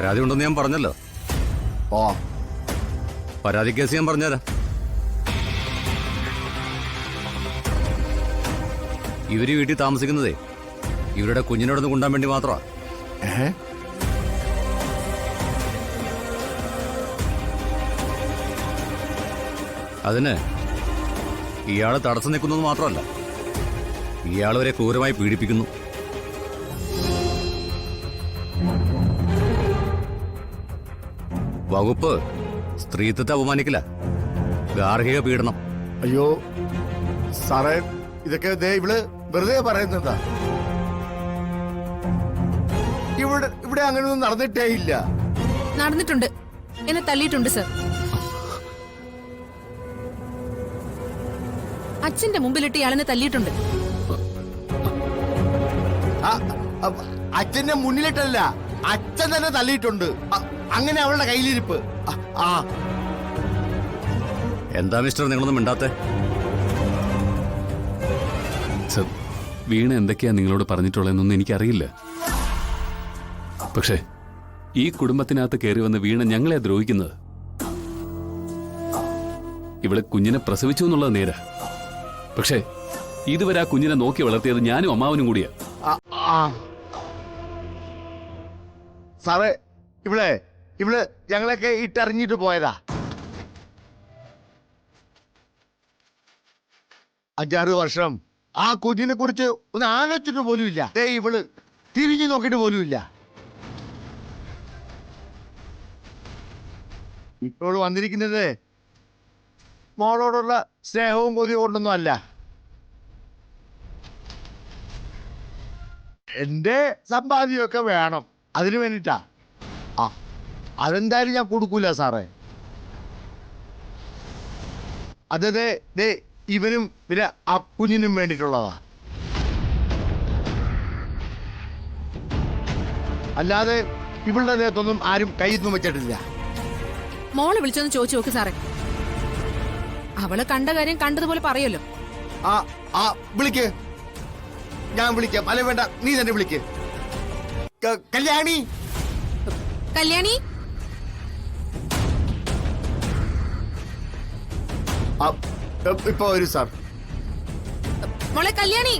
പരാതി ഉണ്ടെന്ന് ഞാൻ പറഞ്ഞല്ലോ. ഓ, പരാതി കേസ് ഞാൻ പറഞ്ഞുതരാം. ഇവര് വീട്ടിൽ താമസിക്കുന്നതേ ഇവരുടെ കുഞ്ഞിനോടൊന്ന് കൊണ്ടാൻ വേണ്ടി മാത്രമാ. അതിന് ഇയാള് തടസ്സം നിൽക്കുന്നത് മാത്രമല്ല, ഇയാൾ വരെ ക്രൂരമായി പീഡിപ്പിക്കുന്നു. വകുപ്പ് സ്ത്രീത്വത്തെ അപമാനിക്കില്ല, ഗാർഹിക പീഡനം. അയ്യോ സാറേ, ഇതൊക്കെ ദേ ഇവള് വെറുതെ പറയുന്നതാ. ഇവിടെ അങ്ങനെയൊന്നും നടന്നിട്ടേ ഇല്ല. നടന്നിട്ടുണ്ട്, എന്നെ തല്ലിയിട്ടുണ്ട് സർ. അച്ഛന്റെ മുമ്പിലിട്ട് ഇയാളെന്നെ തല്ലിയിട്ടുണ്ട്. അച്ഛന്റെ മുന്നിലിട്ടല്ല, അച്ഛൻ തന്നെ തല്ലിയിട്ടുണ്ട്. അങ്ങനെ അവളുടെ കയ്യിലിരിപ്പ്. എന്താ മിസ്റ്റർ നിങ്ങളൊന്നും മിണ്ടാത്തെ? സർ, വീണ എന്തൊക്കെയാ നിങ്ങളോട് പറഞ്ഞിട്ടുള്ളതെന്നൊന്നും എനിക്കറിയില്ല. പക്ഷേ ഈ കുടുംബത്തിനകത്ത് കയറി വന്ന് വീണ ഞങ്ങളെ ദ്രോഹിക്കുന്നത്. ഇവളെ കുഞ്ഞിനെ പ്രസവിച്ചു എന്നുള്ളത് നേരാ. പക്ഷേ ഇതുവരെ ആ കുഞ്ഞിനെ നോക്കി വളർത്തിയത് ഞാനും അമ്മാവനും കൂടിയാ. സാറേ, ഇവള് ഞങ്ങളൊക്കെ ഇട്ടറിഞ്ഞിട്ട് പോയതാ. 5-6 വർഷം ആ കുഞ്ഞിനെ കുറിച്ച് ഒന്ന് ആലോചിച്ചിട്ട് പോലുമില്ല. ഇവള് തിരിഞ്ഞു നോക്കിയിട്ട് പോലുമില്ല. ഇപ്പോൾ വന്നിരിക്കുന്നത് മോളോടുള്ള സ്നേഹവും കൊതിയും കൊണ്ടൊന്നും അല്ല. എന്റെ സമ്പാദ്യമൊക്കെ വേണം, അതിനു വേണ്ടിട്ടാ. അതെന്തായാലും ഞാൻ കൊടുക്കൂല സാറേ. അതെ, ഇവനും പിന്നെ ആ കുഞ്ഞിനും വേണ്ടിയിട്ടുള്ളതാ. അല്ലാതെ ഇവളുടെ നേരത്തൊന്നും ആരും കയ്യൊന്നും വെച്ചിട്ടില്ല. മോളെ വിളിച്ചൊന്ന് ചോദിച്ചു നോക്ക് സാറേ. അവള് കണ്ട കാര്യം കണ്ടതുപോലെ പറയല്ലോ. വിളിക്ക്, ഞാൻ വിളിക്കാം. അല്ലെ വേണ്ട, നീ തന്നെ വിളിക്ക്. കല്യാണി, കല്യാണി. ഇപ്പൊ വരൂ സാർ. മോളെ കല്യാണി.